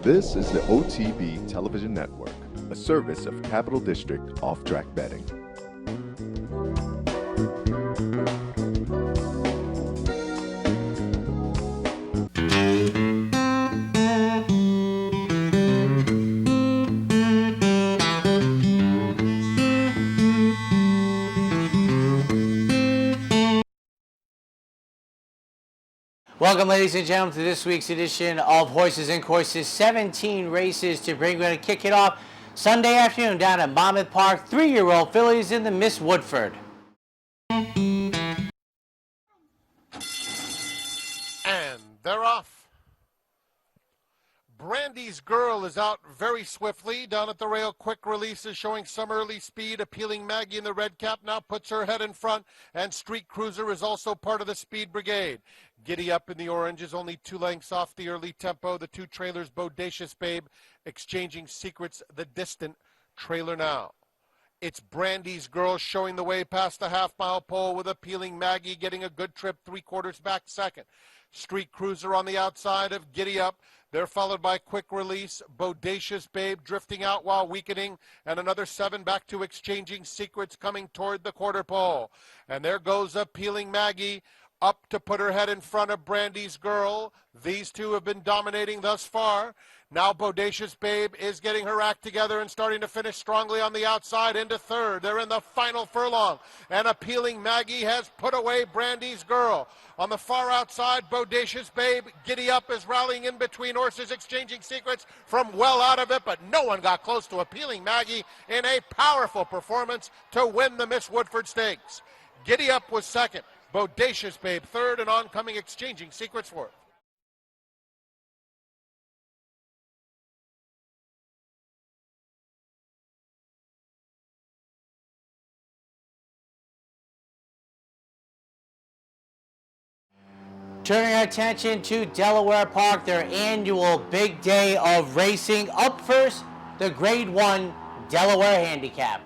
This is the OTB Television Network, a service of Capital District Off-Track Betting. Welcome, ladies and gentlemen, to this week's edition of Horses and Courses. 17 races to bring. We're going to kick it off Sunday afternoon down at Monmouth Park. 3-year-old fillies in the Miss Woodford. And they're off. Brandy's Girl is out very swiftly. Down at the rail, Quick Release is showing some early speed. Appealing Maggie in the red cap now puts her head in front. And Street Cruiser is also part of the speed brigade. Giddy Up in the orange is only 2 lengths off the early tempo. The 2 trailers, Bodacious Babe, Exchanging Secrets, the distant trailer now. It's Brandy's Girl showing the way past the half-mile pole with Appealing Maggie getting a good trip 3/4 back second. Street Cruiser on the outside of Giddy Up. They're followed by Quick Release, Bodacious Babe drifting out while weakening, and another 7 back to Exchanging Secrets coming toward the quarter pole. And there goes Appealing Maggie up to put her head in front of Brandy's Girl. These two have been dominating thus far. Now Bodacious Babe is getting her act together and starting to finish strongly on the outside into third. They're in the final furlong, and Appealing Maggie has put away Brandy's Girl. On the far outside, Bodacious Babe, Giddy Up is rallying in between horses, Exchanging Secrets from well out of it, but no one got close to Appealing Maggie in a powerful performance to win the Miss Woodford Stakes. Giddy Up was second, Bodacious Babe third, and oncoming Exchanging Secrets fourth. Turning our attention to Delaware Park, their annual big day of racing. Up first, the Grade 1 Delaware Handicap.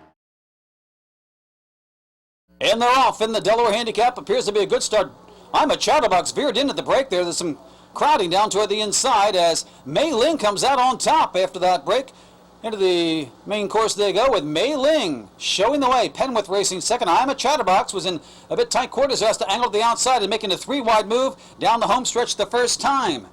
And they're off in the Delaware Handicap. Appears to be a good start. I'm a Chatterbox veered into the break there. There's some crowding down toward the inside as Mei Ling comes out on top after that break. Into the main course they go with Mei Ling showing the way. Penwith racing second. I'm a Chatterbox was in a bit tight quarters. Has to angle to the outside and making a 3-wide move down the home stretch the first time.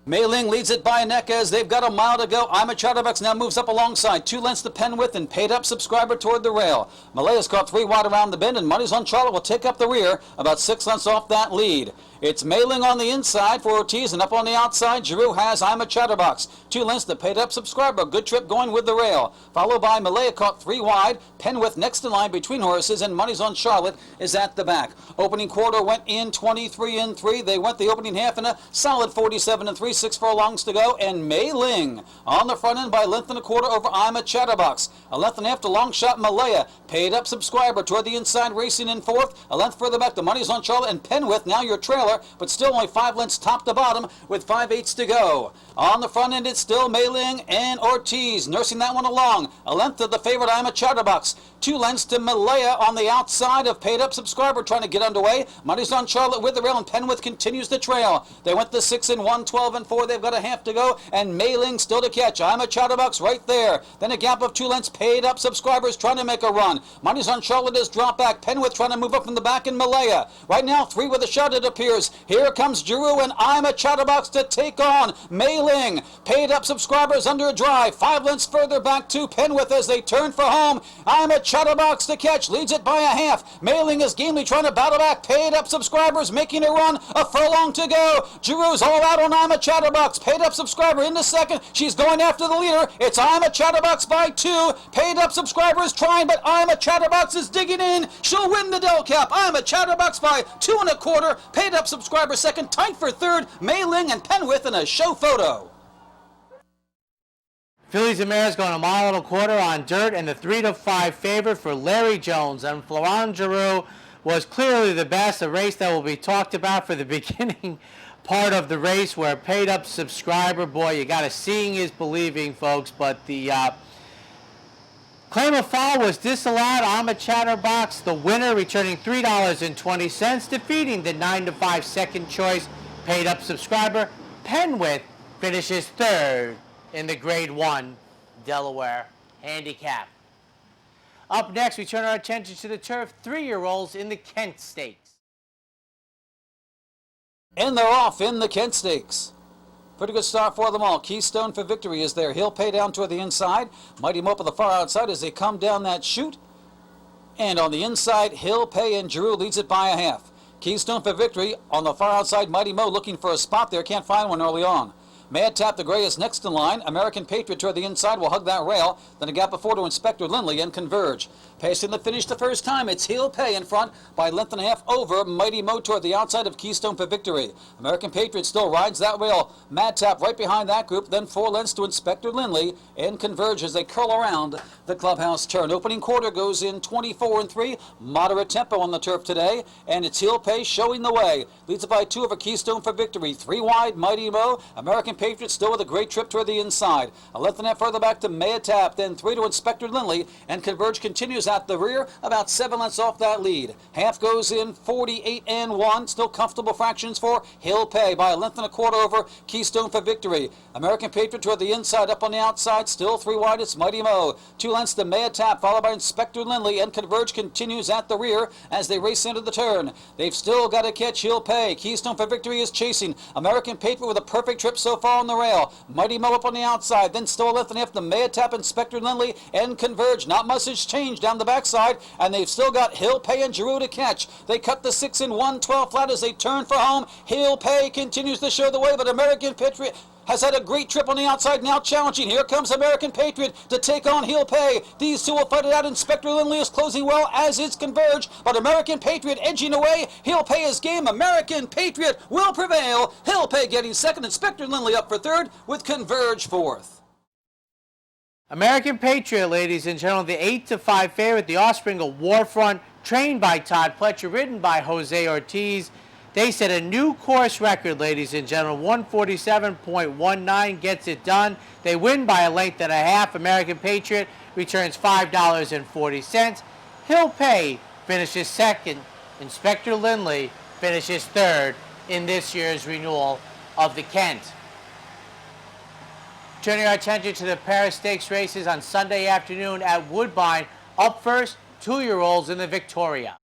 Mei Ling leads it by a neck as they've got a mile to go. I'm a Chatterbox now moves up alongside. 2 lengths to Penwith and Paid Up Subscriber toward the rail. Malaya's caught 3 wide around the bend, and Money's on Charlotte will take up the rear about 6 lengths off that lead. It's Mei Ling on the inside for Ortiz, and up on the outside, Giroux has I'm a Chatterbox. 2 lengths to Paid Up Subscriber. Good trip going with the rail. Followed by Malaya caught 3 wide. Penwith next in line between horses, and Money's on Charlotte is at the back. Opening quarter went in 23 and 3. They went the opening half in a solid 47 and 3. 6 furlongs to go, and Mei Ling on the front end by a length and a quarter over I'm a Chatterbox. A length and a half to long shot Malaya. Paid Up Subscriber toward the inside racing in fourth. A length further back to Money's on Charlotte, and Penwith now your trailer, but still only 5 lengths top to bottom with 5/8 to go. On the front end, it's still Mei Ling and Ortiz nursing that one along. A length to the favorite, I'm a Chatterbox. 2 lengths to Malaya on the outside of Paid Up Subscriber trying to get underway. Money's on Charlotte with the rail, and Penwith continues the trail. They went the 6 and 1, 12 and 4. They've got a half to go, and Mei Ling still to catch. I'm a Chatterbox right there. Then a gap of 2 lengths. Paid Up Subscribers trying to make a run. Money's on Charlotte is drop back. Penwith trying to move up from the back in Malaya. Right now, 3 with a shot it appears. Here comes Giroux and I'm a Chatterbox to take on Mei Ling. Paid Up Subscribers under a drive. 5 lengths further back to Penwith as they turn for home. I'm a Chatterbox to catch. Leads it by a half. Mei Ling is gamely trying to battle back. Paid Up Subscribers making a run. A furlong to go. Giroux's all out on I'm a Chatterbox. Paid Up Subscriber into second. She's going after the leader. It's I'm a Chatterbox by 2. Paid Up Subscribers trying, but I'm a Chatterbox is digging in. She'll win the Del Cap. I'm a Chatterbox by 2 1/4. Paid Up Subscriber second. Tight for third. Mei Ling and Penwith in a show photo. Fillies and Mares going 1.25 miles on dirt, and the 3 to 5 favorite for Larry Jones. And Florent Giroux was clearly the best, a race that will be talked about for the beginning part of the race where Paid Up Subscriber, boy, you got to seeing is believing, folks, but the claim of foul was disallowed. I'm a Chatterbox, the winner, returning $3.20, defeating the 9 to 5 second choice Paid Up Subscriber. Penwith finishes third in the Grade 1 Delaware Handicap. Up next, we turn our attention to the turf 3-year-olds in the Kent Stakes. And they're off in the Kent Stakes. Pretty good start for them all. Keystone for Victory is there. He'll pay down toward the inside. Mighty Mo up on the far outside as they come down that chute. And on the inside, He'll Pay and Giroux leads it by a half. Keystone for Victory on the far outside. Mighty Mo looking for a spot there. Can't find one early on. Mad Tap the Gray is next in line. American Patriot toward the inside will hug that rail. Then a gap before to Inspector Lindley and Converge. Pacing the finish the first time, it's He'll Pay in front by a length and a half over Mighty Mo toward the outside of Keystone for Victory. American Patriot still rides that rail. Mad Tap right behind that group, then 4 lengths to Inspector Lindley and Converge as they curl around the clubhouse turn. Opening quarter goes in 24-3. Moderate tempo on the turf today, and it's He'll Pay showing the way. Leads it by 2 over Keystone for Victory. 3 wide, Mighty Mo. American Patriot still with a great trip toward the inside. A length and a half further back to Mad Tap, then 3 to Inspector Lindley, and Converge continues at the rear, about 7 lengths off that lead. Half goes in 48-1. Still comfortable fractions for He'll Pay by a length and a quarter over Keystone for Victory. American Patriot toward the inside, up on the outside, still 3 wide, it's Mighty Mo. 2 lengths to Mad Tap, followed by Inspector Lindley, and Converge continues at the rear as they race into the turn. They've still got to catch He'll Pay. Keystone for Victory is chasing. American Patriot with a perfect trip so far on the rail. Mighty Mo up on the outside, then still a length and a half to Mad Tap, Inspector Lindley, and Converge. Not much has changed down the backside, and they've still got He'll Pay and Giroux to catch. They cut the 6 in 1/12 flat as they turn for home. He'll Pay continues to show the way, but American Patriot has had a great trip on the outside, now challenging. Here comes American Patriot to take on He'll Pay. These two will fight it out. Inspector Lindley is closing well, as is Converge, but American Patriot edging away. He'll Pay his game. American Patriot will prevail. He'll Pay getting second. Inspector Lindley up for third, with Converge fourth. American Patriot, ladies and gentlemen, the 8-5 favorite, the offspring of Warfront, trained by Todd Pletcher, ridden by Jose Ortiz. They set a new course record, ladies and gentlemen. 147.19 gets it done. They win by a length and a half. American Patriot returns $5.40. He'll Pay finishes second. Inspector Lindley finishes third in this year's renewal of the Kent. Turning our attention to the Paris Stakes races on Sunday afternoon at Woodbine. Up first, 2-year-olds in the Victoria.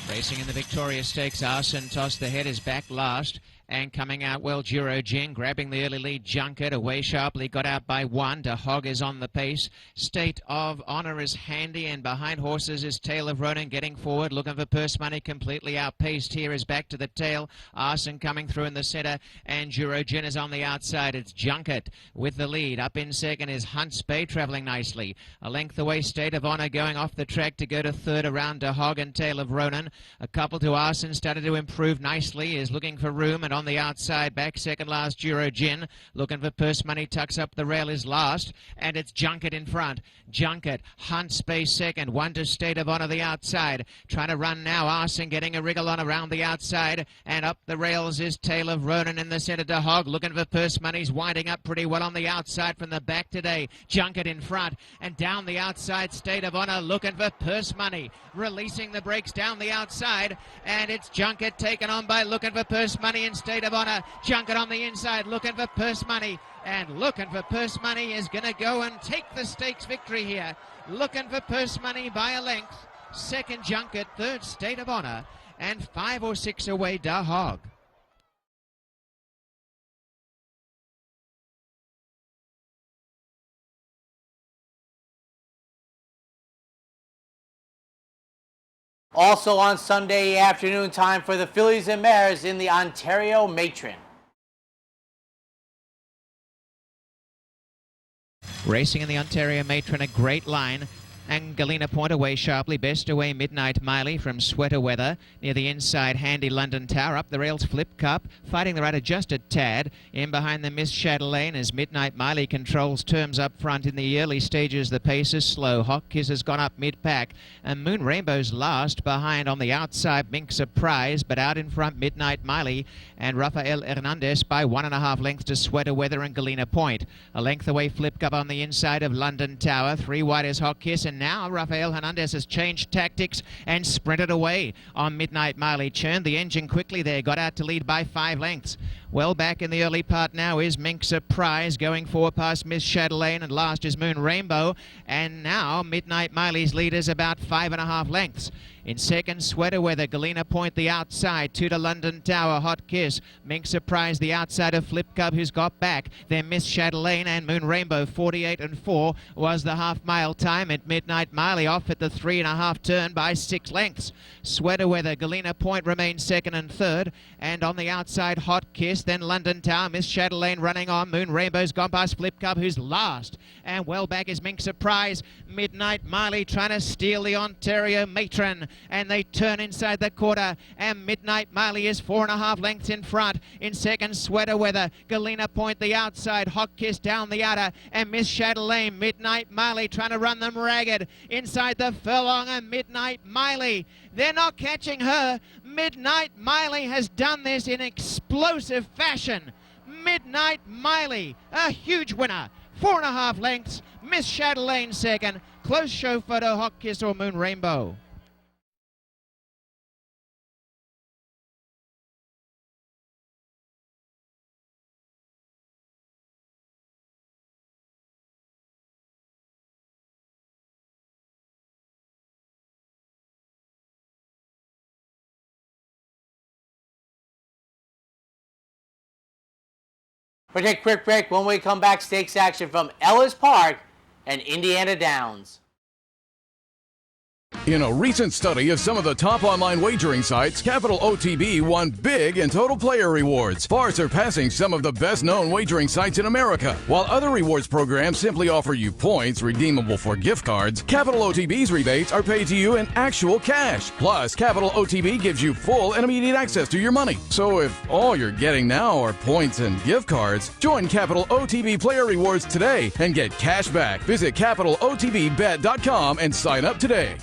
Racing in the Victoria Stakes, Arson Toss the Head is back last. And coming out well, Giro Jin, grabbing the early lead. Junket away sharply, got out by 1. De Hog is on the pace. State of Honor is handy, and behind horses is Tale of Ronan getting forward, looking for purse money, completely outpaced here, is back to the tail. Arson coming through in the center, and Giro Jin is on the outside. It's Junket with the lead. Up in second is Hunts Bay, traveling nicely. A length away, State of Honor going off the track to go to third around De Hog and Tale of Ronan. A couple to Arson, started to improve nicely, is looking for room, and on the outside back, second last, Giro Jin, looking for purse money, tucks up the rail, is last, and it's Junket in front. Junket, Hunt Space second, 1 to State of Honor the outside, trying to run now, Arson getting a wriggle on around the outside, and up the rails is Tale of Ronan in the center. De Hog looking for purse money's winding up pretty well on the outside from the back today. Junket in front, and down the outside, State of Honor looking for purse money, releasing the brakes down the outside, and it's Junket taken on by looking for purse money in State of Honor. Junket on the inside looking for purse money, and looking for purse money is going to go and take the stakes victory here. Looking for purse money by a length. Second Junket, third State of Honor, and 5 or 6 away De Hog. Also on Sunday afternoon, time for the fillies and mares in the Ontario Matron. Racing in the Ontario Matron, a great line. And Galena Point away sharply, best away Midnight Miley from Sweater Weather. Near the inside, Handy London Tower. Up the rails, Flip Cup. Fighting the right just a tad. In behind the Miss Chatelaine as Midnight Miley controls terms up front. In the early stages, the pace is slow. Hawk Kiss has gone up mid-pack. And Moon Rainbow's last. Behind on the outside, Mink Surprise. But out in front, Midnight Miley and Rafael Hernandez by 1.5 lengths to Sweater Weather and Galena Point. A length away, Flip Cup on the inside of London Tower. 3 wide is Hawk Kiss, and now Rafael Hernandez has changed tactics and sprinted away on Midnight Miley. Churned the engine quickly there, got out to lead by 5 lengths. Well back in the early part now is Mink Surprise, going forward past Miss Chatelaine, and last is Moon Rainbow. And now Midnight Miley's lead is about 5.5 lengths. In second, Sweater Weather, Galena Point the outside, 2 to London Tower, Hot Kiss, Mink Surprise the outside of Flip Cub, who's got back. Then Miss Chatelaine and Moon Rainbow. 48 and 4 was the half-mile time, at Midnight Miley off at the 3.5 turn by 6 lengths. Sweater Weather, Galena Point remains second and third, and on the outside Hot Kiss, then London Tower, Miss Chatelaine running on. Moon Rainbow's gone past Flip Cub, who's last, and well back is Mink Surprise. Midnight Miley trying to steal the Ontario Matron, and they turn inside the quarter, and Midnight Miley is 4.5 lengths in front. In second, Sweater Weather, Galena Point the outside, Hot Kiss down the outer, and Miss Chatelaine. Midnight Miley trying to run them ragged inside the furlong, and Midnight Miley, they're not catching her. Midnight Miley has done this in explosive fashion. Midnight Miley, a huge winner, 4.5 lengths. Miss Chatelaine second, close show photo, Hot Kiss or Moon Rainbow. We'll take a quick break. When we come back, stakes action from Ellis Park and Indiana Downs. In a recent study of some of the top online wagering sites, Capital OTB won big in total player rewards, far surpassing some of the best-known wagering sites in America. While other rewards programs simply offer you points redeemable for gift cards, Capital OTB's rebates are paid to you in actual cash. Plus, Capital OTB gives you full and immediate access to your money. So if all you're getting now are points and gift cards, join Capital OTB Player Rewards today and get cash back. Visit CapitalOTBBet.com and sign up today.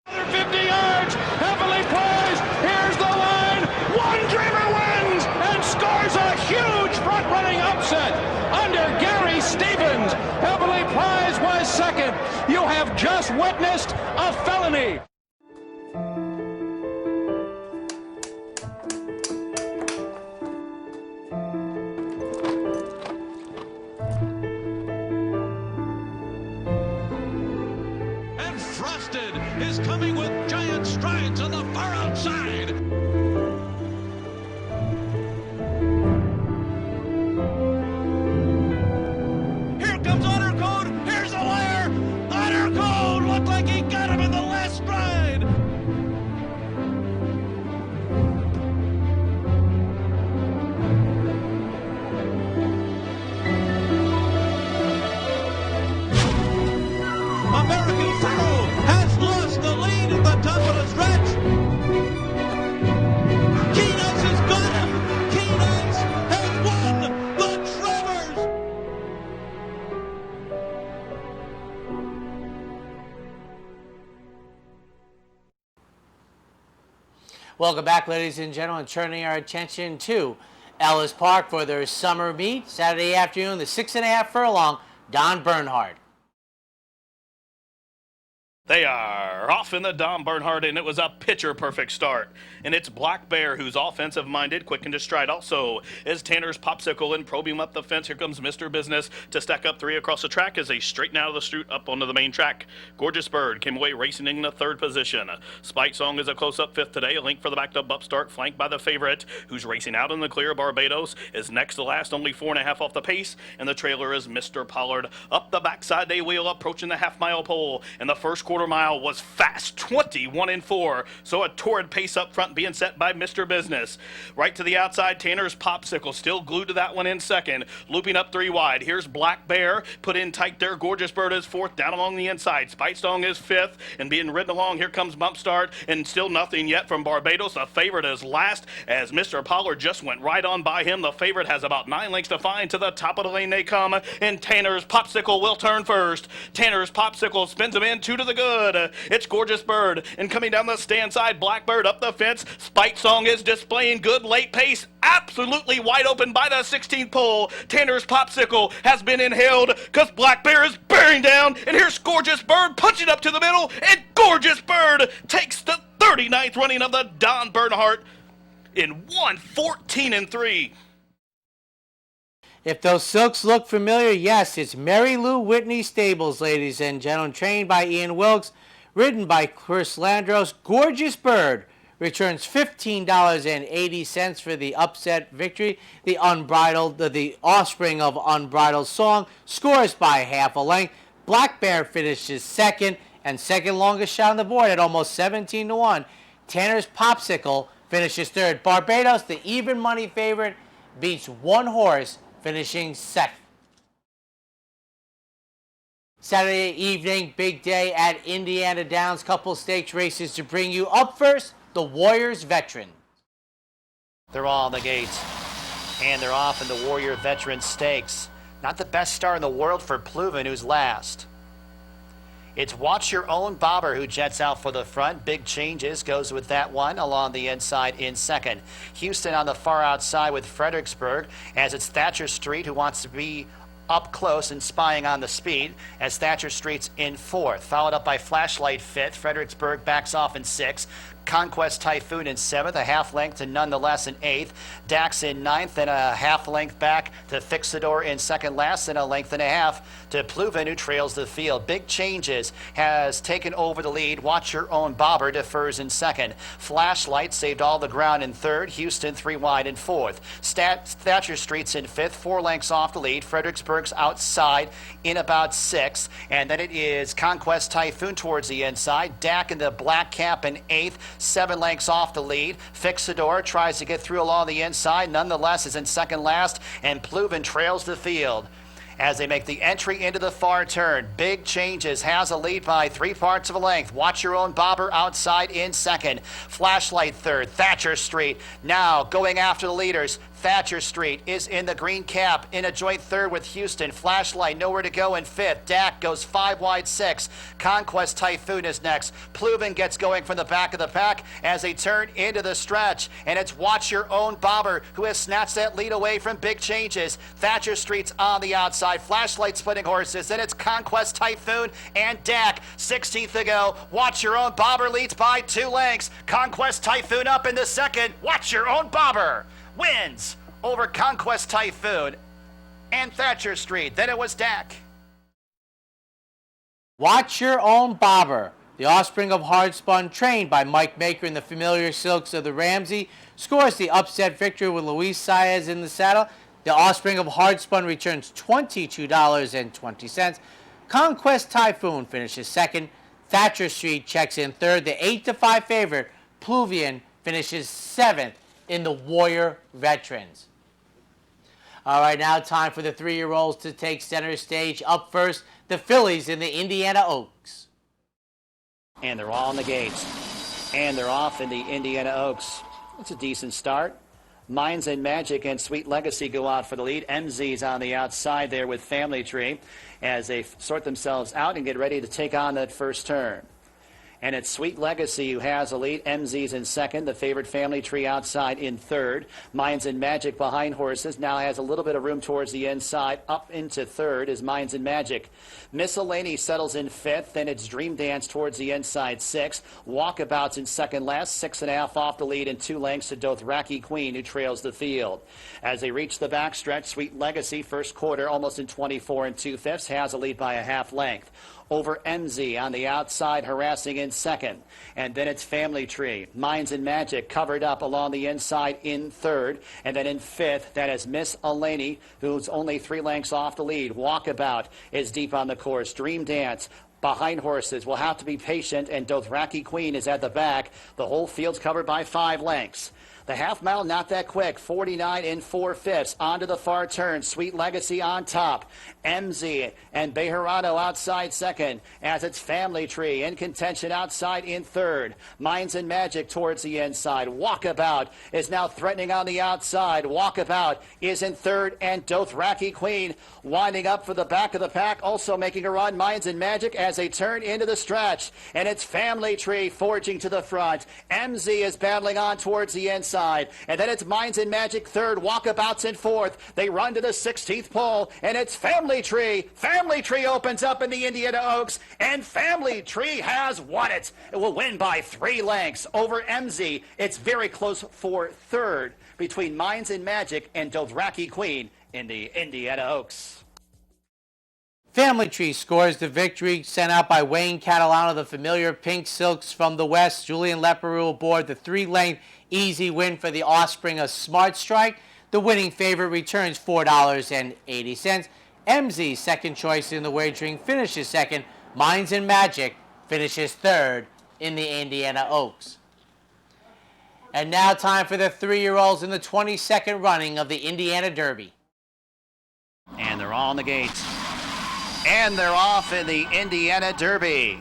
50 yards, heavily poised, here's the line, One Dreamer wins and scores a huge front-running upset under Gary Stevens. Heavily prized was second. You have just witnessed a felony. And Frosted is coming with giant strides on the far outside. Here comes Honor Code. Here's the layer. Honor Code looked like he got him in the last stride. American Pharoah has lost the lead at the top of the stretch. Keen Ice has got him. Keen Ice has won the Travers. Welcome back, ladies and gentlemen. Turning our attention to Ellis Park for their summer meet. Saturday afternoon, the 6.5 furlong, Don Bernhardt. They are off in the Don Bernhardt, and it was a picture-perfect start. And it's Black Bear, who's offensive-minded, quick into stride. Also is Tanner's Popsicle, and probing him up the fence. Here comes Mr. Business to stack up 3 across the track as they straighten out of the chute up onto the main track. Gorgeous Bird came away racing in the 3rd position. Spike Song is a close-up 5th today. A link for the backed-up upstart, flanked by the favorite, who's racing out in the clear. Barbados is next to last, only 4.5 off the pace. And the trailer is Mr. Pollard. Up the backside, they wheel approaching the half-mile pole. And the first quarter mile was fast, 21 and 4. So a torrid pace up front being set by Mr. Business. Right to the outside, Tanner's Popsicle still glued to that one in second. Looping up 3 wide. Here's Black Bear, put in tight there. Gorgeous Bird is 4th, down along the inside. Spite Song is 5th, and being ridden along. Here comes Bump Start, and still nothing yet from Barbados. The favorite is last, as Mr. Pollard just went right on by him. The favorite has about 9 lengths to find. To the top of the lane they come, and Tanner's Popsicle will turn first. Tanner's Popsicle spins him in 2 to the good. It's Gorgeous Bird, and coming down the stand side, Blackbird up the fence. Spite Song is displaying good late pace, absolutely wide open by the 16th pole. Tanner's Popsicle has been inhaled because Black Bear is burying bearing down, and here's Gorgeous Bird punching up to the middle, and Gorgeous Bird takes the 39th running of the Don Bernhardt in 1:14-3. If those silks look familiar, yes, it's Mary Lou Whitney Stables, ladies and gentlemen, trained by Ian Wilkes, ridden by Chris Landros. Gorgeous Bird returns $15.80 for the upset victory. The offspring of Unbridled Song scores by half a length. Black Bear finishes second, and second longest shot on the board at almost 17-1. Tanner's Popsicle finishes third. Barbados, the even money favorite, beats one horse, finishing second. Saturday evening, big day at Indiana Downs. Couple stakes races to bring you. Up first, the Warriors Veteran. They're all on the gates, and they're off in the Warrior Veteran Stakes. Not the best start in the world for Pluven, who's last. It's Watch Your Own Bobber who jets out for the front. Big Changes goes with that one along the inside in second. Houston on the far outside with Fredericksburg, as it's Thatcher Street who wants to be up close and spying on the speed, as Thatcher Street's in fourth. Followed up by Flashlight fifth. Fredericksburg backs off in sixth. Conquest Typhoon in seventh, a half length to Nonetheless in eighth. Dax in ninth, and a half length back to Fixador in second last, and a length and a half to Pluven, who trails the field. Big Changes has taken over the lead. Watch Your Own Bobber defers in second. Flashlight saved all the ground in third. Houston 3 wide in fourth. Thatcher Street's in fifth, 4 lengths off the lead. Fredericksburg's outside in about sixth, and then it is Conquest Typhoon towards the inside. Dak in the black cap in eighth, 7 lengths off the lead. Fixador tries to get through along the inside. Nonetheless is in second last, and Pluven trails the field. As they make the entry into the far turn, Big Changes has a lead by 3 parts of a length. Watch Your Own Bobber outside in second. Flashlight third. Thatcher Street now going after the leaders. Thatcher Street is in the green cap in a joint third with Houston. Flashlight nowhere to go in fifth. Dak goes 5 wide 6. Conquest Typhoon is next. Pluven gets going from the back of the pack as they turn into the stretch. And it's Watch Your Own Bobber who has snatched that lead away from Big Changes. Thatcher Street's on the outside. Flashlight splitting horses. Then it's Conquest Typhoon and Dak. 16th to go. Watch Your Own Bobber leads by 2 lengths. Conquest Typhoon up in the second. Watch Your Own Bobber wins over Conquest Typhoon and Thatcher Street. Then it was Dak. Watch Your Own Bobber, the offspring of Hardspun, trained by Mike Maker in the familiar silks of the Ramsey, scores the upset victory with Luis Saez in the saddle. The offspring of Hardspun returns $22.20. Conquest Typhoon finishes second. Thatcher Street checks in third. The 8-5 favorite, Pluvian, finishes seventh in the Warrior Veterans. All right, now time for the 3-year-olds to take center stage. Up first, the fillies in the Indiana Oaks. And they're all on the gates. And they're off in the Indiana Oaks. It's a decent start. Minds and Magic and Sweet Legacy go out for the lead. MZ's on the outside there with Family Tree as they sort themselves out and get ready to take on that first turn. And it's Sweet Legacy who has a lead. MZ's in second. The favorite Family Tree outside in third. Minds and Magic behind horses. Now has a little bit of room towards the inside. Up into third is Minds and Magic. Miscellany settles in fifth. Then it's Dream Dance towards the inside sixth. Walkabout's in second last. 6.5 off the lead and 2 lengths to Dothraki Queen, who trails the field. As they reach the backstretch, Sweet Legacy, first quarter, almost in 24 2/5, has a lead by a half length. Over MZ on the outside, harassing in second. And then it's Family Tree. Minds and Magic covered up along the inside in third. And then in fifth, that is Miss Elaney, who's only 3 lengths off the lead. Walkabout is deep on the course. Dream Dance behind horses will have to be patient, and Dothraki Queen is at the back. The whole field's covered by 5 lengths. The half mile not that quick. 49 4/5 onto the far turn. Sweet Legacy on top. MZ and Bejarano outside second as it's Family Tree in contention outside in third. Minds and Magic towards the inside. Walkabout is now threatening on the outside. Walkabout is in third, and Dothraki Queen winding up for the back of the pack, also making a run. Minds and Magic as they turn into the stretch, and it's Family Tree forging to the front. MZ is battling on towards the inside. outside. And then it's Minds and Magic third, Walkabouts in fourth. They run to the 16th pole, and it's Family Tree. Family Tree opens up in the Indiana Oaks, and Family Tree has won it. It will win by 3 lengths over MZ. It's very close for third between Minds and Magic and Dothraki Queen in the Indiana Oaks. Family Tree scores the victory, sent out by Wayne Catalano, the familiar Pink Silks from the West. Julian Leparoux aboard the 3-length easy win for the offspring of Smart Strike. The winning favorite returns $4.80. MZ, second choice in the wagering, finishes second. Minds and Magic finishes third in the Indiana Oaks. And now time for the 3-year-olds in the 22nd running of the Indiana Derby. And they're all on the gate. And they're off in the Indiana Derby.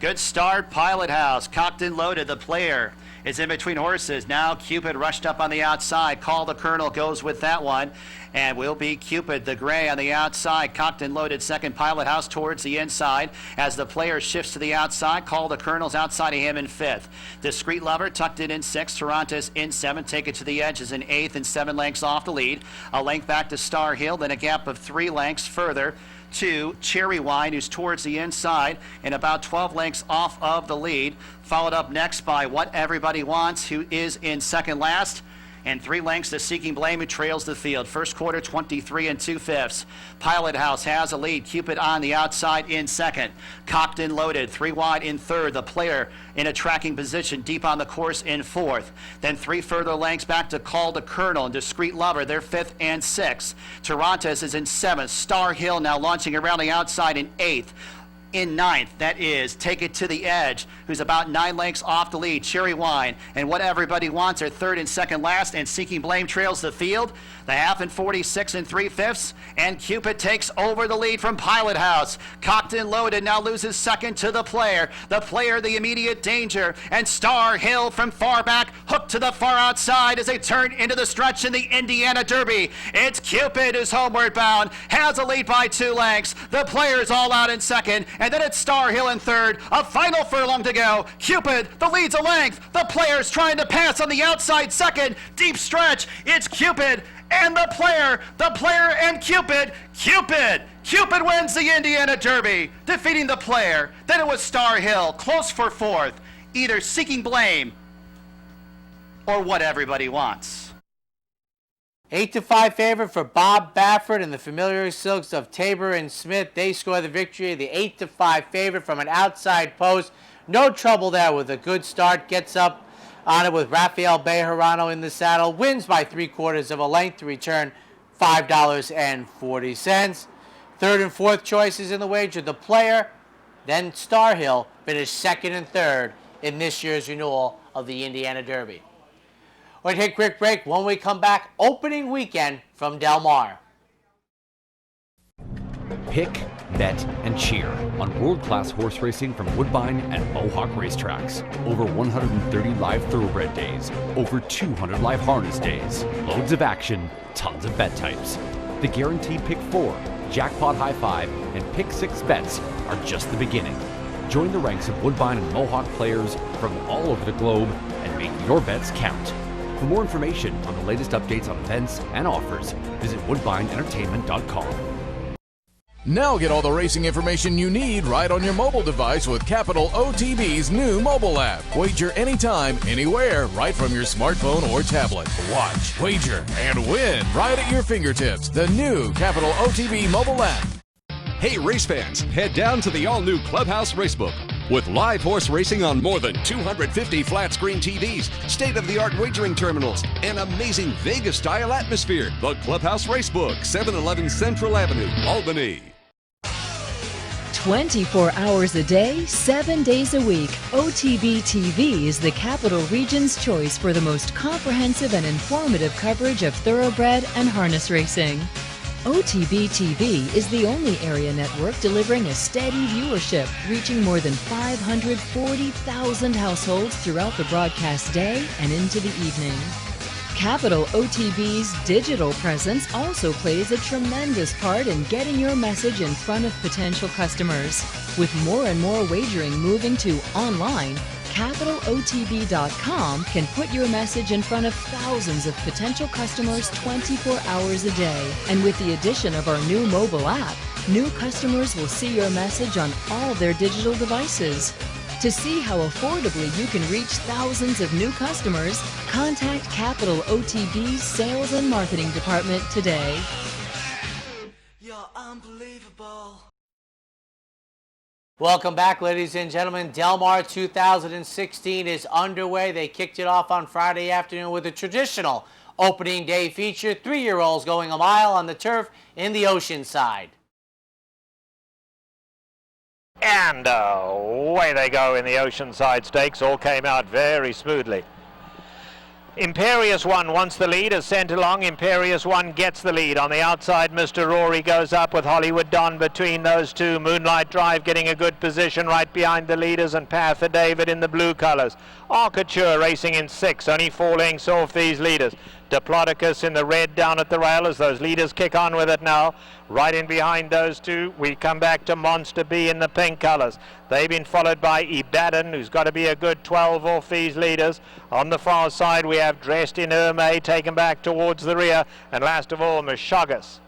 Good start, Pilot House. Cocked and loaded, the player is in between horses. Now Cupid rushed up on the outside. Call the Colonel goes with that one. And will be Cupid, the gray, on the outside. Cocked and loaded second. Pilot House towards the inside. As the player shifts to the outside, Call the Colonel's outside of him in 5th. Discreet Lover tucked in 6th. Toronto's in 7th. Take it to the edge is in 8th and 7 lengths off the lead. A length back to Star Hill, then a gap of 3 lengths further to Cherry Wine, who's towards the inside and about 12 lengths off of the lead. Followed up next by What Everybody Wants, who is in second last. And 3 lengths to Seeking Blame, who trails the field. First quarter, 23 2/5. Pilot House has a lead. Cupid on the outside in second. Cocked and loaded, 3 wide in third. The player in a tracking position deep on the course in 4th. Then 3 further lengths back to Call the Colonel and Discreet Lover. They're 5th and 6th. Toronto's is in 7th. Star Hill now launching around the outside in 8th. In 9th, that is Take It to the Edge, who's about 9 lengths off the lead. Cherry Wine and What Everybody Wants are 3rd and 2nd last, and Seeking Blame trails the field. The half in 46 3/5, and Cupid takes over the lead from Pilot House. Cocked and Loaded now loses second to the player. The player, the immediate danger, and Star Hill from far back, hooked to the far outside as they turn into the stretch in the Indiana Derby. It's Cupid who's homeward bound, has a lead by 2 lengths. The player's all out in second, and then it's Star Hill in third. A final furlong to go. Cupid, the lead's a length. The player's trying to pass on the outside second. Deep stretch. It's Cupid and the player and Cupid. Cupid wins the Indiana Derby, defeating the player. Then it was Star Hill, close for 4th. Either Seeking Blame or What Everybody Wants. 8-5 favorite for Bob Baffert and the Familiar Silks of Tabor and Smith. They score the victory. The 8-5 favorite from an outside post. No trouble there with a good start. Gets up on it with Rafael Bejarano in the saddle. Wins by 3/4 of a length to return $5.40. Third and fourth choices in the wager. The player, then Star Hill, finished second and third in this year's renewal of the Indiana Derby. We'll take a quick break. When we come back, opening weekend from Del Mar. Pick, bet, and cheer on world-class horse racing from Woodbine and Mohawk racetracks. Over 130 live thoroughbred days, over 200 live harness days, loads of action, tons of bet types. The guaranteed Pick 4, Jackpot High 5, and Pick 6 bets are just the beginning. Join the ranks of Woodbine and Mohawk players from all over the globe and make your bets count. For more information on the latest updates on events and offers, visit woodbineentertainment.com. Now get all the racing information you need right on your mobile device with Capital OTB's new mobile app. Wager anytime, anywhere, right from your smartphone or tablet. Watch, wager, and win right at your fingertips. The new Capital OTB mobile app. Hey race fans, head down to the all-new Clubhouse Racebook. With live horse racing on more than 250 flat-screen TVs, state-of-the-art wagering terminals, and amazing Vegas-style atmosphere. The Clubhouse Racebook, 711 Central Avenue, Albany. 24 hours a day, 7 days a week, OTB TV is the Capital Region's choice for the most comprehensive and informative coverage of thoroughbred and harness racing. OTB TV is the only area network delivering a steady viewership, reaching more than 540,000 households throughout the broadcast day and into the evening. Capital OTB's digital presence also plays a tremendous part in getting your message in front of potential customers. With more and more wagering moving to online, CapitalOTB.com can put your message in front of thousands of potential customers 24 hours a day. And with the addition of our new mobile app, new customers will see your message on all their digital devices. To see how affordably you can reach thousands of new customers, contact Capital OTB's Sales and Marketing Department today. You're unbelievable. Welcome back, ladies and gentlemen. Del Mar 2016 is underway. They kicked it off on Friday afternoon with a traditional opening day feature. 3-year-olds going a mile on the turf in the Oceanside. And away they go in the Oceanside Stakes. All came out very smoothly. Imperious One wants the lead, is sent along. Imperious One gets the lead. On the outside, Mr. Rory goes up with Hollywood Don between those two. Moonlight Drive getting a good position right behind the leaders, and Path of David in the blue colours. Arcature racing in 6, only 4 lengths off these leaders. Diplodocus in the red down at the rail as those leaders kick on with it now. Right in behind those two, we come back to Monster B in the pink colours. They've been followed by Ibadan, who's got to be a good 12 off these leaders. On the far side, we have Dressed in Hermé taken back towards the rear. And last of all, Meshuggah.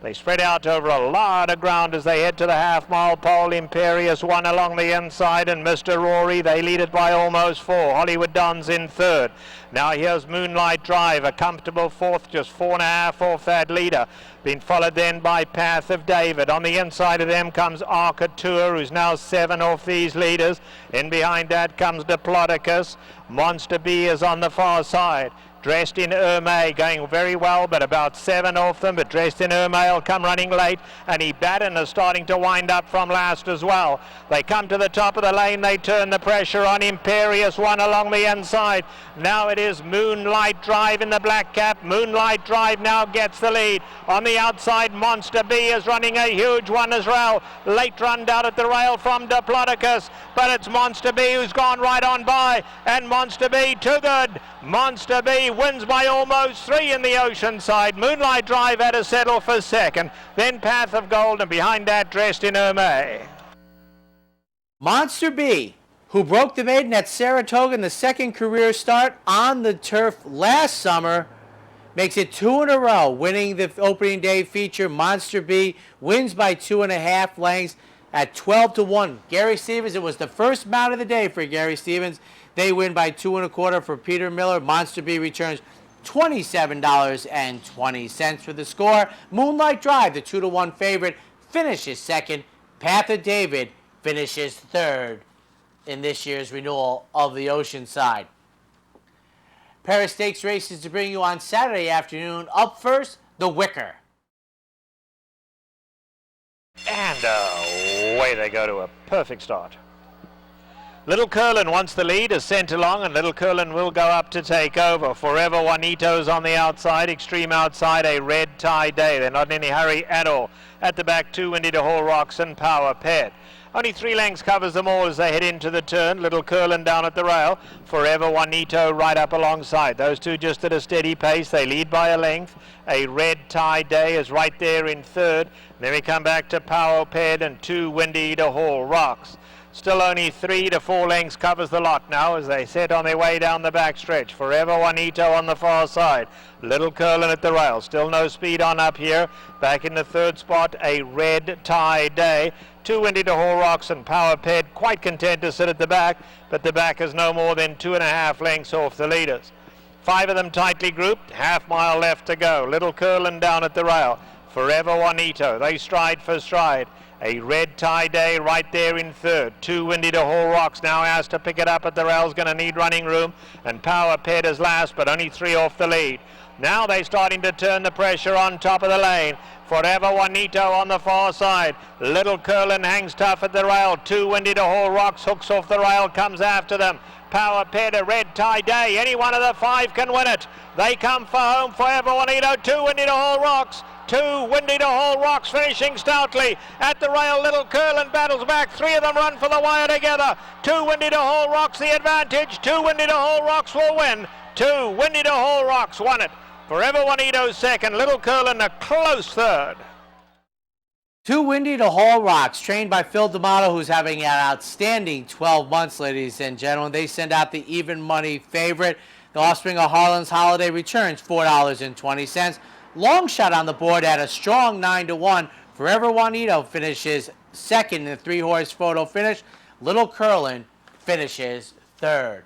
They spread out over a lot of ground as they head to the half-mile pole. Imperious One along the inside, and Mr. Rory, they lead it by almost 4. Hollywood Don's in 3rd. Now here's Moonlight Drive, a comfortable 4th, just 4.5 off that leader. Been followed then by Path of David. On the inside of them comes Arcature, who's now 7 off these leaders. In behind that comes Diplodocus. Monster B is on the far side. Dressed in Hermé going very well, but about 7 off them. But Dressed in Hermé will come running late, and Ibadan is starting to wind up from last as well. They come to the top of the lane. They turn the pressure on Imperious One along the inside. Now it is Moonlight Drive in the black cap. Moonlight Drive now gets the lead. On the outside, Monster B is running a huge one as well. Late run down at the rail from Diplodocus, but it's Monster B who's gone right on by, and Monster B too good. Monster B wins by almost 3 in the Oceanside. Moonlight Drive had to settle for 2nd. Then Path of Gold, and behind that Dressed in Hermé. Monster B, who broke the maiden at Saratoga in the 2nd career start on the turf last summer, makes it 2 in a row, winning the opening day feature. Monster B wins by 2.5 lengths at 12-1. Gary Stevens, it was the first mount of the day for Gary Stevens. They win by 2.25 for Peter Miller. Monster B returns $27.20 for the score. Moonlight Drive, the 2-1 favorite, finishes 2nd. Path of David finishes 3rd in this year's renewal of the Oceanside. Pair of stakes races to bring you on Saturday afternoon. Up first, the Wicker. And away they go to a perfect start. Little Curlin wants the lead, is sent along, and Little Curlin will go up to take over. Forever Juanito's on the outside, extreme outside, a red tie day. They're not in any hurry at all. At the back, 2 Windy to Hall Rocks and Power Pet. Only 3 lengths covers them all as they head into the turn. Little Curlin down at the rail. Forever Juanito right up alongside. Those two just at a steady pace. They lead by a length. A red tie day is right there in 3rd. Then we come back to Power Pet and 2 Windy to Hall Rocks. Still only 3 to 4 lengths covers the lot now as they set on their way down the back stretch. Forever Juanito on the far side. Little Curlin at the rail. Still no speed on up here. Back in the 3rd spot, a red tie day. 2 Windy to Hall Rocks and Power Ped quite content to sit at the back, but the back is no more than 2.5 lengths off the leaders. 5 of them tightly grouped, half-mile left to go. Little Curlin down at the rail. Forever Juanito, they stride for stride. A red tie day right there in 3rd. 2 Windy to Hall Rocks now has to pick it up at the rail's going to need running room, and Power Ped is last, but only 3 off the lead. Now they're starting to turn the pressure on top of the lane. Forever Juanito on the far side. Little Curlin hangs tough at the rail. 2 Windy to Hall Rocks hooks off the rail, comes after them. Power Ped, a red tie day. Any one of the 5 can win it. They come for home. Forever Juanito, 2 Windy to Hall Rocks. 2 Windy to Hall Rocks finishing stoutly. At the rail, Little Curlin battles back. 3 of them run for the wire together. 2 Windy to Hall Rocks the advantage. 2 Windy to Hall Rocks will win. 2 Windy to Hall Rocks won it. Forever Juanito 2nd. Little Curlin a close 3rd. Too Windy to Haul Rocks, trained by Phil D'Amato, who's having an outstanding 12 months, ladies and gentlemen. They send out the even money favorite. The Offspring of Harlan's Holiday returns, $4.20. Long Shot on the board at a strong 9-1. Forever Juanito finishes second in the three-horse photo finish. Little Curlin finishes third.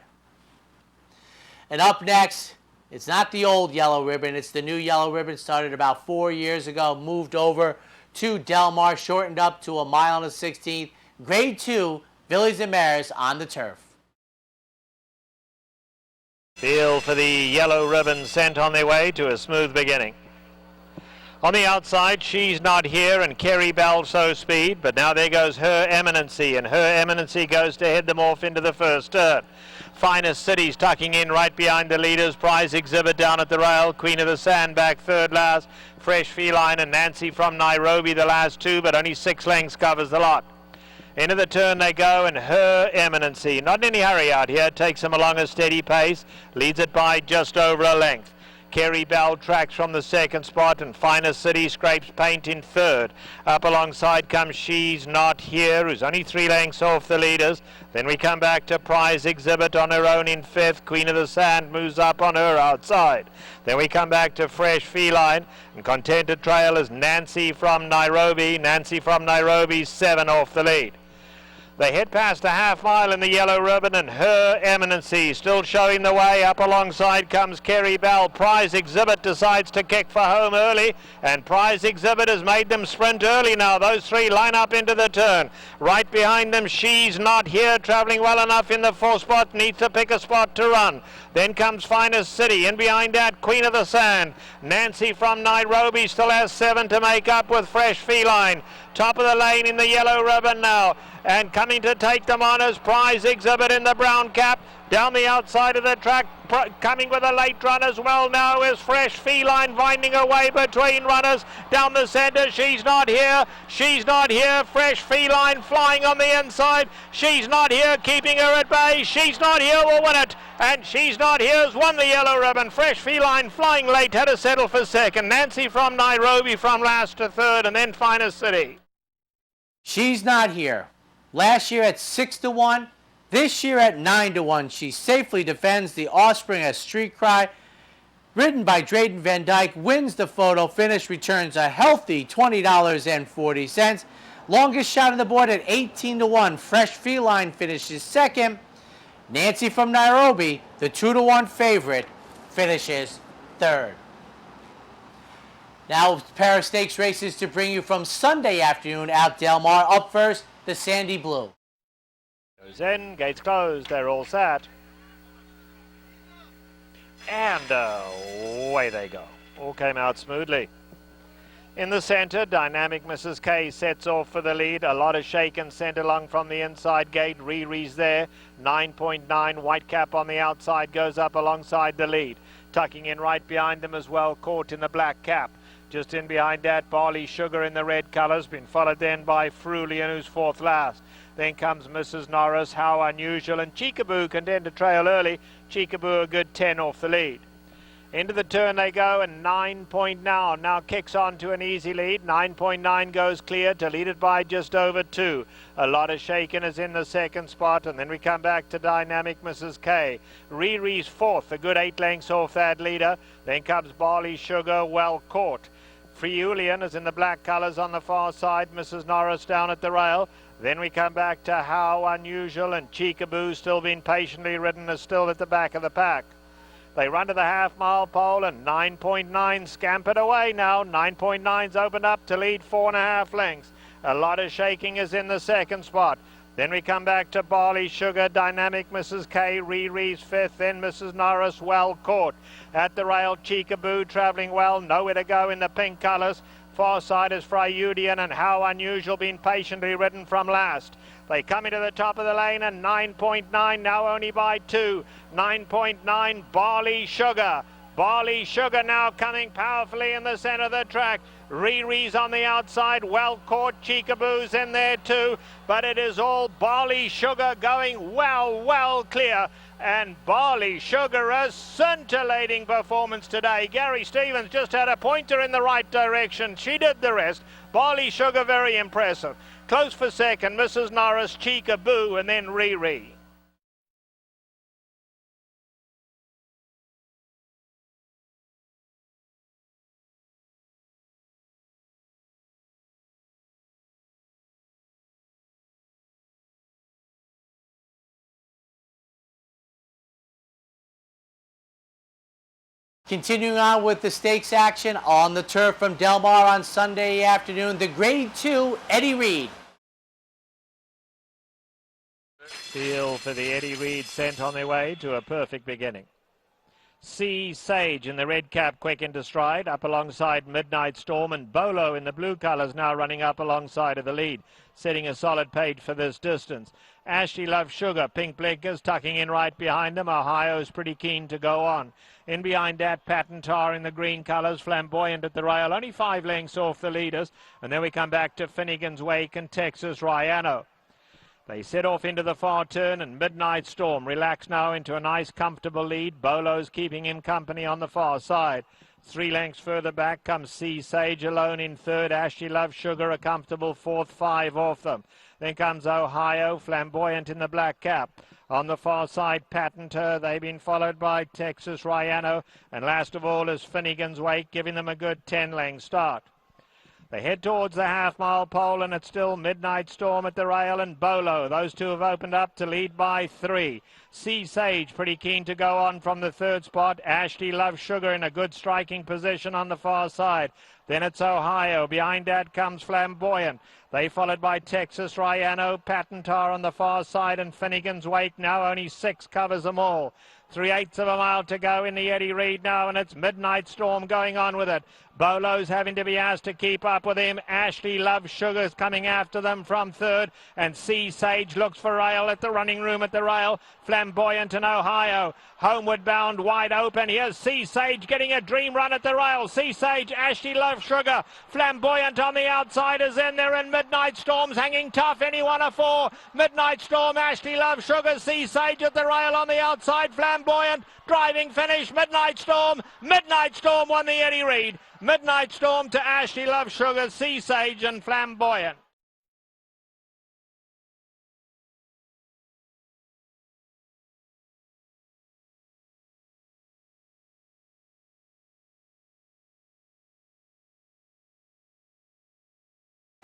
And up next, it's not the old Yellow Ribbon. It's the new Yellow Ribbon, started about 4 years ago, moved over to Del Mar, shortened up to 1 mile and a 16th. Grade 2, Fillies and Mares on the turf. Feel for the Yellow Ribbon sent on their way to a smooth beginning. On the outside, She's Not Here and Kerry Bell show speed, but now there goes Her Eminency, and Her Eminency goes to head them off into the first turn. Finest Cities tucking in right behind the leaders. Prize Exhibit down at the rail. Queen of the Sand back third last. Fresh Feline and Nancy from Nairobi the last two, but only 6 lengths covers the lot. Into the turn they go, and Her Eminency, not in any hurry out here, takes them along a steady pace, leads it by just over a length. Kerry Bell tracks from the second spot, and Finest City scrapes paint in third. Up alongside comes She's Not Here, who's only 3 lengths off the leaders. Then we come back to Prize Exhibit on her own in fifth. Queen of the Sand moves up on her outside. Then we come back to Fresh Feline, and Contented Trail is Nancy from Nairobi. Nancy from Nairobi, 7 off the lead. They head past a half mile in the Yellow Ribbon, and Her Eminency still showing the way. Up alongside comes Kerry Bell. Prize Exhibit decides to kick for home early, and Prize Exhibit has made them sprint early now. Those 3 line up into the turn. Right behind them, She's Not Here, travelling well enough in the 4th spot, needs to pick a spot to run. Then comes Finest City, and behind that, Queen of the Sand. Nancy from Nairobi still has 7 to make up with Fresh Feline. Top of the lane in the Yellow Ribbon now, and coming to take them on is Prize Exhibit in the brown cap. Down the outside of the track, coming with a late run as well now is Fresh Feline, winding away between runners. Down the centre, She's Not Here, She's Not Here, Fresh Feline flying on the inside. She's Not Here, keeping her at bay. She's Not Here will win it, and She's Not Here's won the Yellow Ribbon. Fresh Feline flying late, had to settle for second. Nancy from Nairobi from last to third, and then Finest City. She's Not Here. Last year at 6-1, this year at 9-1. She safely defends the Offspring as Street Cry. Ridden by Drayden Van Dyke, wins the photo finish, returns a healthy $20.40. Longest shot on the board at 18-1. Fresh Feline finishes second. Nancy from Nairobi, the 2-1 favorite, finishes third. Now a pair of stakes races to bring you from Sunday afternoon out Del Mar. Up first, the Sandy Blue. Goes in, gates closed, they're all set. And away they go. All came out smoothly. In the centre, Dynamic Mrs. K sets off for the lead. A lot of shaken sent along from the inside gate. Riri's there. 9.9. Whitecap on the outside goes up alongside the lead. Tucking in right behind them as well, caught in the black cap. Just in behind that, Barley Sugar in the red colours, been followed then by Frulian, who's 4th last. Then comes Mrs. Norris, How Unusual, and Cheekaboo contend to trail early. Cheekaboo a good 10 off the lead. Into the turn they go, and 9.9 now kicks on to an easy lead. 9.9 goes clear to lead it by just over 2. A lot of shaken is in the second spot, and then we come back to Dynamic Mrs. K. Riri's 4th, a good 8 lengths off that leader. Then comes Barley Sugar, well caught. Friulian is in the black colours on the far side. Mrs. Norris down at the rail. Then we come back to How Unusual, and Cheekaboo, still being patiently ridden, is still at the back of the pack. They run to the half-mile pole, and 9.9 scampered away now. 9.9's opened up to lead 4.5 lengths. A lot of shaking is in the second spot. Then we come back to Barley Sugar, Dynamic Mrs. K, Riri's 5th, then Mrs. Norris, well caught. At the rail, Cheekaboo travelling well, nowhere to go in the pink colours. Far side is Friudian, and How Unusual been patiently ridden from last. They come into the top of the lane, and 9.9 now only by 2. 9.9 Barley Sugar. Barley Sugar now coming powerfully in the center of the track. Riri's on the outside, well caught. Cheekaboo's in there too, but it is all Barley Sugar going well clear. And Barley Sugar, a scintillating performance today. Gary Stevens just had a pointer in the right direction. She did the rest. Barley Sugar very impressive. Close for second, Mrs. Norris, Cheekaboo, and then Riri. Continuing on with the stakes action on the turf from Del Mar on Sunday afternoon, the Grade 2 Eddie Reed. Feel for the Eddie Reed sent on their way to a perfect beginning. Sea Sage in the red cap quick into stride, up alongside Midnight Storm, and Bolo in the blue colours now running up alongside of the lead, setting a solid pace for this distance. Ashley Love Sugar, pink blinkers tucking in right behind them. Ohio's pretty keen to go on. In behind that, Patentar in the green colours, flamboyant at the rail, only 5 lengths off the leaders. And then we come back to Finnegan's Wake and Texas Riano. They set off into the far turn, and Midnight Storm relaxed now into a nice comfortable lead. Bolo's keeping him company on the far side. 3 lengths further back comes Sea Sage alone in third. Ashley Love Sugar a comfortable fourth, 5 off them. Then comes Ohio, flamboyant in the black cap. On the far side, Patentar. They've been followed by Texas Riano. And last of all is Finnegan's Wake, giving them a good 10-length start. They head towards the half-mile pole, and it's still Midnight Storm at the rail and Bolo. Those two have opened up to lead by 3. Sea Sage pretty keen to go on from the third spot. Ashley Love Sugar in a good striking position on the far side. Then it's Ohio. Behind that comes Flamboyant. They followed by Texas Riano, Patentar on the far side, and Finnegan's Wake. Now only 6 covers them all. 3/8 of a mile to go in the Eddie Reed now, and it's Midnight Storm going on with it. Bolo's having to be asked to keep up with him. Ashley Love Sugar's coming after them from third, and Sea Sage looks for rail at the running room at the rail. Flamboyant and Ohio. Homeward bound, wide open. Here's Sea Sage getting a dream run at the rail. Sea Sage, Ashley Love Sugar. Flamboyant on the outside is in there, and Midnight Storm's hanging tough. Anyone a 4. Midnight Storm, Ashley Love Sugar, Sea Sage at the rail on the outside. Flamboyant, driving finish. Midnight Storm. Midnight Storm won the Eddie Reed. Midnight Storm to Ashley Love Sugar, Sea Sage and Flamboyant.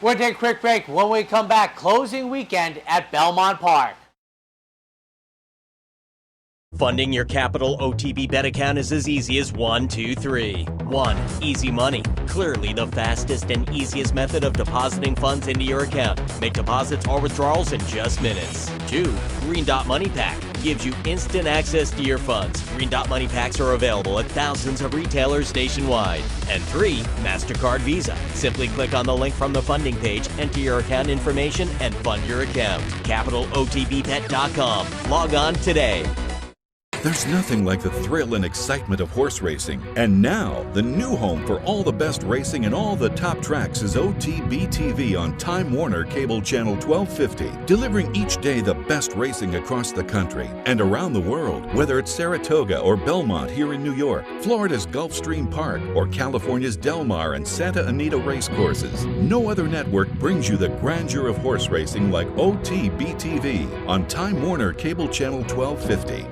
We'll take a quick break. When we come back, closing weekend at Belmont Park. Funding your Capital OTB bet account is as easy as 1, 2, 3. 1. Easy Money. Clearly the fastest and easiest method of depositing funds into your account. Make deposits or withdrawals in just minutes. 2. Green Dot Money Pack. Gives you instant access to your funds. Green Dot Money Packs are available at thousands of retailers nationwide. And 3. MasterCard Visa. Simply click on the link from the funding page, enter your account information, and fund your account. CapitalOTBBet.com. Log on today. There's nothing like the thrill and excitement of horse racing. And now, the new home for all the best racing and all the top tracks is OTB TV on Time Warner Cable Channel 1250, delivering each day the best racing across the country and around the world, whether it's Saratoga or Belmont here in New York, Florida's Gulfstream Park, or California's Del Mar and Santa Anita race courses. No other network brings you the grandeur of horse racing like OTB TV on Time Warner Cable Channel 1250.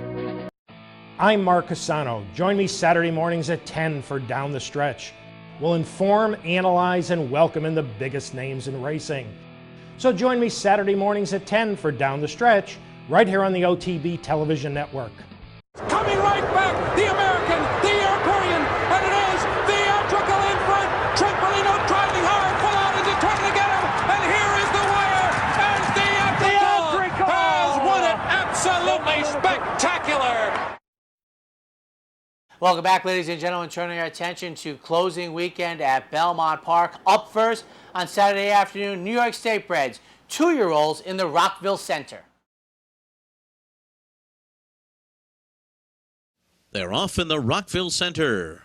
I'm Mark Cassano. Join me Saturday mornings at 10 for Down the Stretch. We'll inform, analyze, and welcome in the biggest names in racing. So join me Saturday mornings at 10 for Down the Stretch, right here on the OTB television network. Coming right back, the American, the European, and it is theatrical in front. Trempolino driving hard, full out and determined to get him, and here is the winner, and theatrical has won it. Absolutely spectacular. Welcome back, ladies and gentlemen. Turning our attention to closing weekend at Belmont Park. Up first on Saturday afternoon, New York State breds, 2-year-olds in the Rockville Center. They're off in the Rockville Center.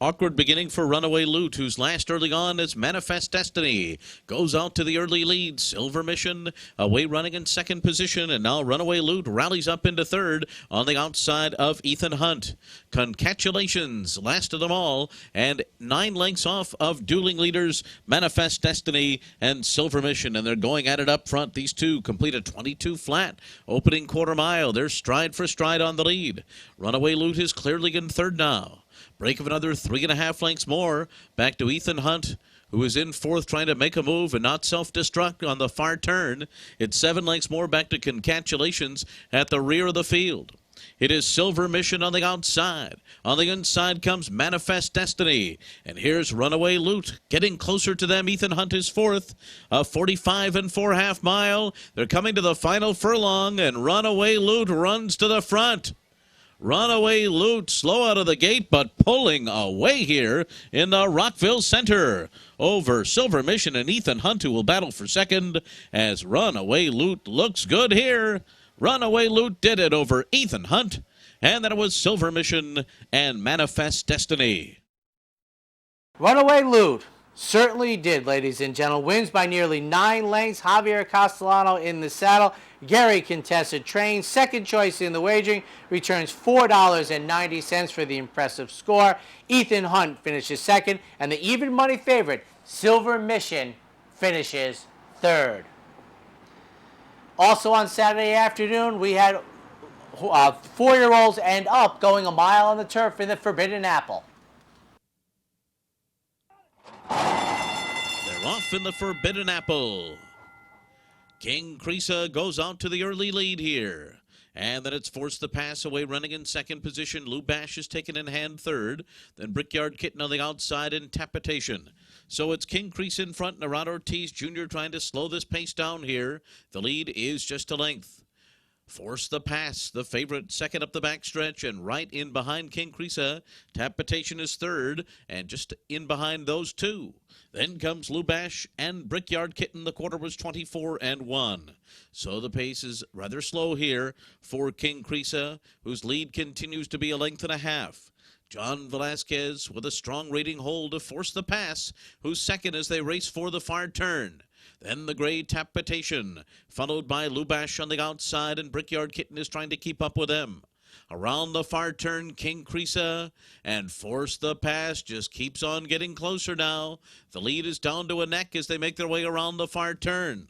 Awkward beginning for Runaway Loot, who's last early on as Manifest Destiny. Goes out to the early lead. Silver Mission away running in second position, and now Runaway Loot rallies up into third on the outside of Ethan Hunt. Congratulations, last of them all, and 9 lengths off of dueling leaders Manifest Destiny and Silver Mission, and they're going at it up front. These two complete a 22 flat opening quarter mile. They're stride for stride on the lead. Runaway Loot is clearly in third now. Break of another 3.5 lengths more. Back to Ethan Hunt, who is in fourth trying to make a move and not self-destruct on the far turn. It's 7 lengths more back to Congratulations at the rear of the field. It is Silver Mission on the outside. On the inside comes Manifest Destiny. And here's Runaway Loot getting closer to them. Ethan Hunt is fourth. A 45 4.5 mile. They're coming to the final furlong, and Runaway Loot runs to the front. Runaway Loot slow out of the gate, but pulling away here in the Rockville Center over Silver Mission and Ethan Hunt, who will battle for second as Runaway Loot looks good here. Runaway Loot did it over Ethan Hunt, and then it was Silver Mission and Manifest Destiny. Runaway Loot certainly did, ladies and gentlemen. Wins by nearly 9 lengths. Javier Castellano in the saddle. Gary contested train. Second choice in the wagering. Returns $4.90 for the impressive score. Ethan Hunt finishes second. And the even money favorite, Silver Mission, finishes third. Also on Saturday afternoon, we had 4-year-olds and up going a mile on the turf in the Forbidden Apple. They're off in the Forbidden Apple. King Creesa goes out to the early lead here. And then it's Force the Pass away running in second position. Lou Bash is taken in hand third. Then Brickyard Kitten on the outside in Tapitation. So it's King Creesa in front. Narad Ortiz Jr. trying to slow this pace down here. The lead is just a length. Force the Pass, the favorite, second up the backstretch, and right in behind King Creesa. Tapitation is third, and just in behind those two. Then comes Lou Bash and Brickyard Kitten. The quarter was 24 1. So the pace is rather slow here for King Creesa, whose lead continues to be a length and a half. John Velasquez with a strong rating hold to Force the Pass, who's second as they race for the far turn. Then the gray Tapitation, followed by Lou Bash on the outside, and Brickyard Kitten is trying to keep up with them. Around the far turn, King Creesa and Force the Pass just keeps on getting closer now. The lead is down to a neck as they make their way around the far turn.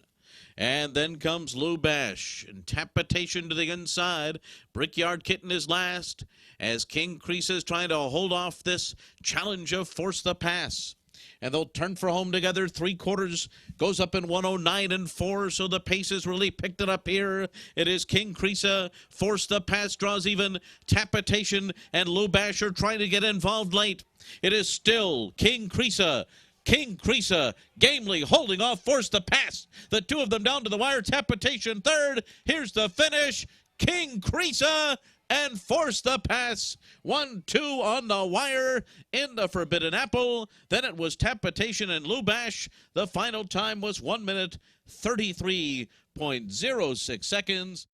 And then comes Lou Bash and Tapitation to the inside. Brickyard Kitten is last as King Creesa is trying to hold off this challenge of Force the Pass. And they'll turn for home together. 3/4 goes up in 109 4, so the pace has really picked it up here. It is King Creesa. Force the Pass draws even. Tapitation and Lou Bash are trying to get involved late. It is still King Creesa. King Creesa gamely holding off Force the Pass. The two of them down to the wire. Tapitation third. Here's the finish. King Creesa and Force the Pass. 1-2 on the wire in the Forbidden Apple. Then it was Tapitation and Lou Bash. The final time was 1 minute 33.06 seconds.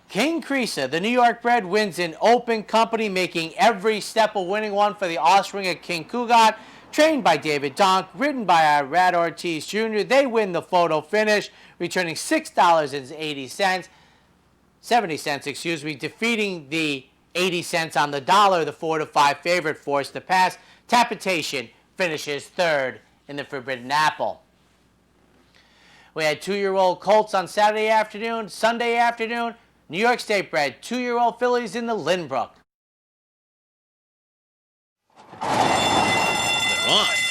King Creesa, the New York bred, wins in open company, making every step a winning one for the offspring of King Kugat. Trained by David Donk, ridden by Rad Ortiz Jr. They win the photo finish, returning $6.70. 70 cents, defeating the 80 cents on the dollar, the 4-5 favorite, Force the Pass. Tapitation finishes third in the Forbidden Apple. We had 2-year-old colts on Saturday afternoon. Sunday afternoon, New York State bred 2-year-old fillies in the Lynbrook. They're off.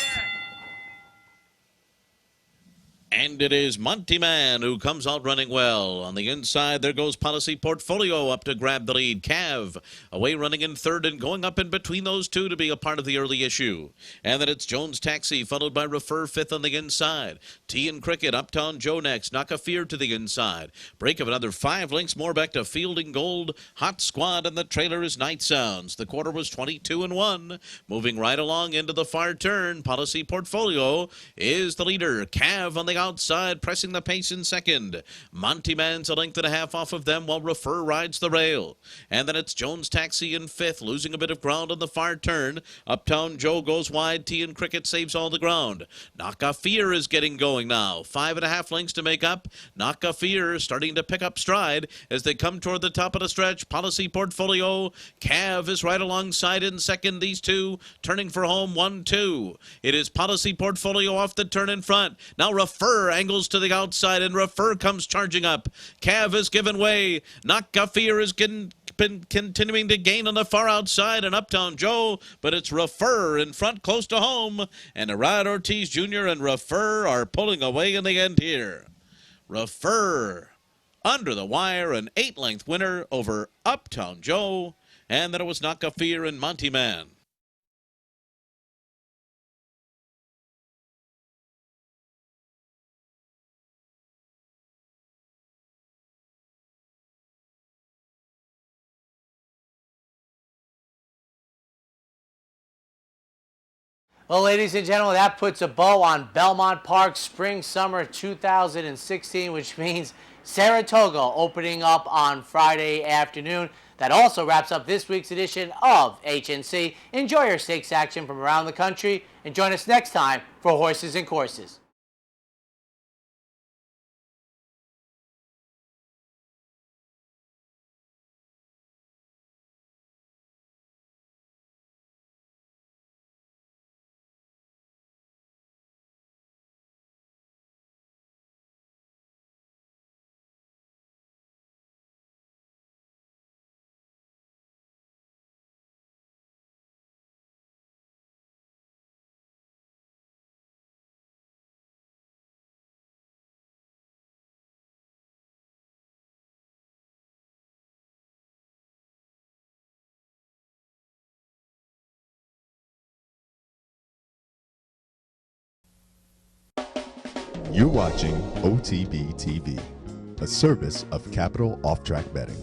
And it is Monty Man who comes out running well. On the inside, there goes Policy Portfolio up to grab the lead. Cav away running in third and going up in between those two to be a part of the early issue. And then it's Jones Taxi, followed by Refer fifth on the inside. Tea and Cricket, Uptown Joe next. Nakafir to the inside. Break of another 5 lengths more back to Fielding Gold. Hot Squad, and the trailer is Night Sounds. The quarter was 22 1. Moving right along into the far turn, Policy Portfolio is the leader. Cav on the outside, pressing the pace in second. Monty Man's a length and a half off of them while Refer rides the rail. And then it's Jones Taxi in fifth, losing a bit of ground on the far turn. Uptown Joe goes wide. Tea and Cricket saves all the ground. Nakafir is getting going now. 5.5 lengths to make up. Nakafir starting to pick up stride as they come toward the top of the stretch. Policy Portfolio. Cav is right alongside in second. These two turning for home 1-2. It is Policy Portfolio off the turn in front. Now Refer angles to the outside and Refer comes charging up. Cav has given way. Nakafir is been continuing to gain on the far outside and Uptown Joe, but it's Refer in front close to home, and Arad Ortiz Jr. and Refer are pulling away in the end here. Refer under the wire, an 8-length winner over Uptown Joe, and then it was Nakafir and Monty Man. Well, ladies and gentlemen, that puts a bow on Belmont Park Spring-Summer 2016, which means Saratoga opening up on Friday afternoon. That also wraps up this week's edition of HNC. Enjoy your stakes action from around the country and join us next time for Horses and Courses. You're watching OTB TV, a service of Capital Off Track Betting.